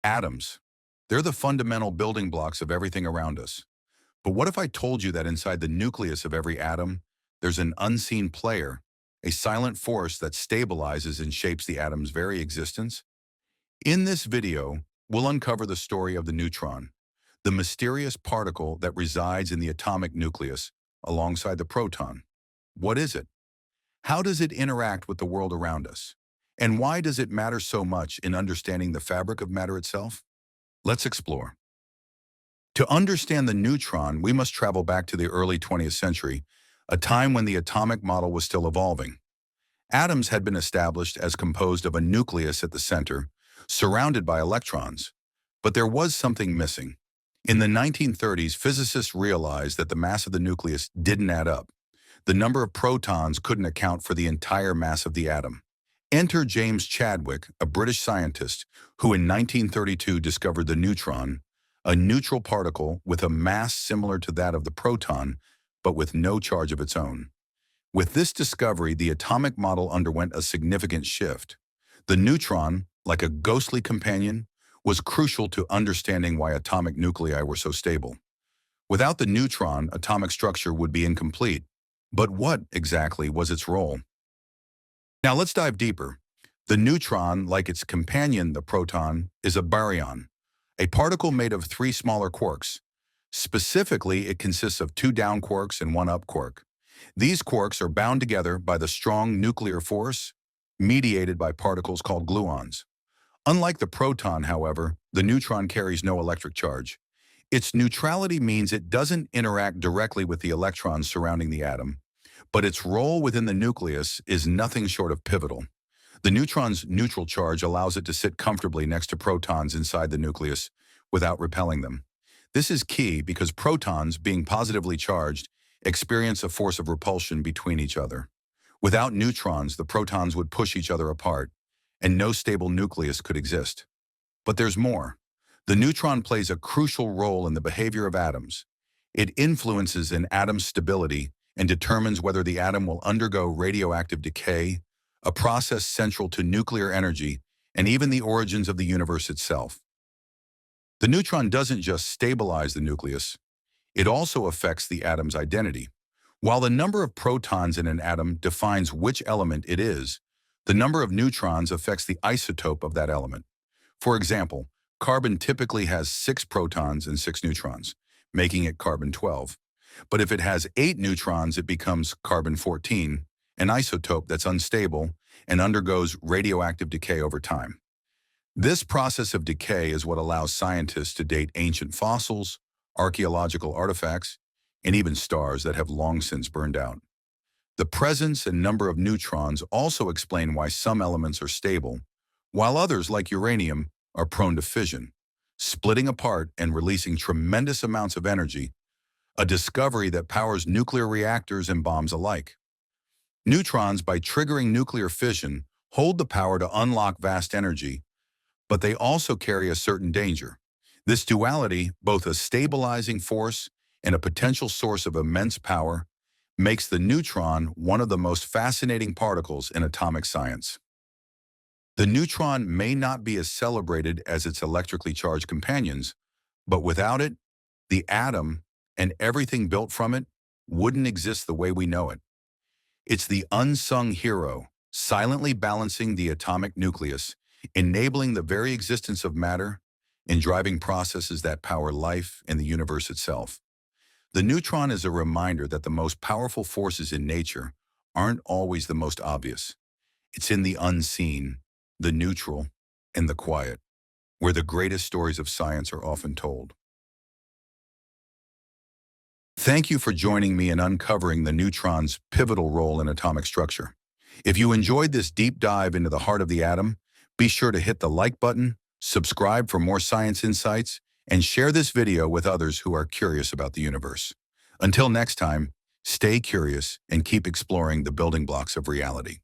Atoms. They're the fundamental building blocks of everything around us. But what if I told you that inside the nucleus of every atom, there's an unseen player, a silent force that stabilizes and shapes the atom's very existence? In this video, we'll uncover the story of the neutron, the mysterious particle that resides in the atomic nucleus alongside the proton. What is it? How does it interact with the world around us? And why does it matter so much in understanding the fabric of matter itself? Let's explore. To understand the neutron, we must travel back to the early 20th century, a time when the atomic model was still evolving. Atoms had been established as composed of a nucleus at the center, surrounded by electrons. But there was something missing. In the 1930s, physicists realized that the mass of the nucleus didn't add up. The number of protons couldn't account for the entire mass of the atom. Enter James Chadwick, a British scientist, who in 1932 discovered the neutron, a neutral particle with a mass similar to that of the proton, but with no charge of its own. With this discovery, the atomic model underwent a significant shift. The neutron, like a ghostly companion, was crucial to understanding why atomic nuclei were so stable. Without the neutron, atomic structure would be incomplete. But what exactly was its role? Now let's dive deeper. The neutron, like its companion, the proton, is a baryon, a particle made of three smaller quarks. Specifically, it consists of two down quarks and one up quark. These quarks are bound together by the strong nuclear force, mediated by particles called gluons. Unlike the proton, however, the neutron carries no electric charge. Its neutrality means it doesn't interact directly with the electrons surrounding the atom, but its role within the nucleus is nothing short of pivotal. The neutron's neutral charge allows it to sit comfortably next to protons inside the nucleus without repelling them. This is key because protons, being positively charged, experience a force of repulsion between each other. Without neutrons, the protons would push each other apart, and no stable nucleus could exist. But there's more. The neutron plays a crucial role in the behavior of atoms. It influences an atom's stability and determines whether the atom will undergo radioactive decay, a process central to nuclear energy and even the origins of the universe itself. The neutron doesn't just stabilize the nucleus, it also affects the atom's identity. While the number of protons in an atom defines which element it is, the number of neutrons affects the isotope of that element. For example, carbon typically has 6 protons and 6 neutrons, making it carbon-12. But if it has 8 neutrons, it becomes carbon-14, an isotope that's unstable and undergoes radioactive decay over time. This process of decay is what allows scientists to date ancient fossils, archaeological artifacts, and even stars that have long since burned out. The presence and number of neutrons also explain why some elements are stable, while others, like uranium, are prone to fission, splitting apart and releasing tremendous amounts of energy, a discovery that powers nuclear reactors and bombs alike. Neutrons, by triggering nuclear fission, hold the power to unlock vast energy, but they also carry a certain danger. This duality, both a stabilizing force and a potential source of immense power, makes the neutron one of the most fascinating particles in atomic science. The neutron may not be as celebrated as its electrically charged companions, but without it, the atom and everything built from it wouldn't exist the way we know it. It's the unsung hero, silently balancing the atomic nucleus, enabling the very existence of matter, and driving processes that power life and the universe itself. The neutron is a reminder that the most powerful forces in nature aren't always the most obvious. It's in the unseen, the neutral, and the quiet, where the greatest stories of science are often told. Thank you for joining me in uncovering the neutron's pivotal role in atomic structure. If you enjoyed this deep dive into the heart of the atom, be sure to hit the like button, subscribe for more science insights, and share this video with others who are curious about the universe. Until next time, stay curious and keep exploring the building blocks of reality.